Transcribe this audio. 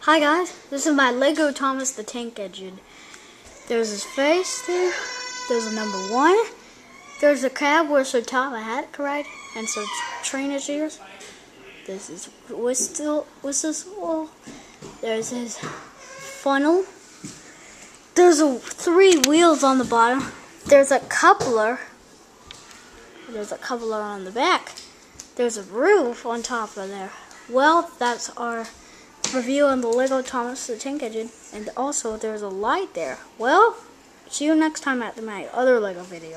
Hi guys, this is my Lego Thomas the Tank Engine. There's his face there. There's a number 1. There's a cab with some top hat, right? And some trainer's ears. This is whistle. There's his funnel. There's 3 wheels on the bottom. There's a coupler. There's a coupler on the back. There's a roof on top of there. Well, that's our review on the Lego Thomas the Tank Engine, and also there's a light there. Well, see you next time at my other Lego video.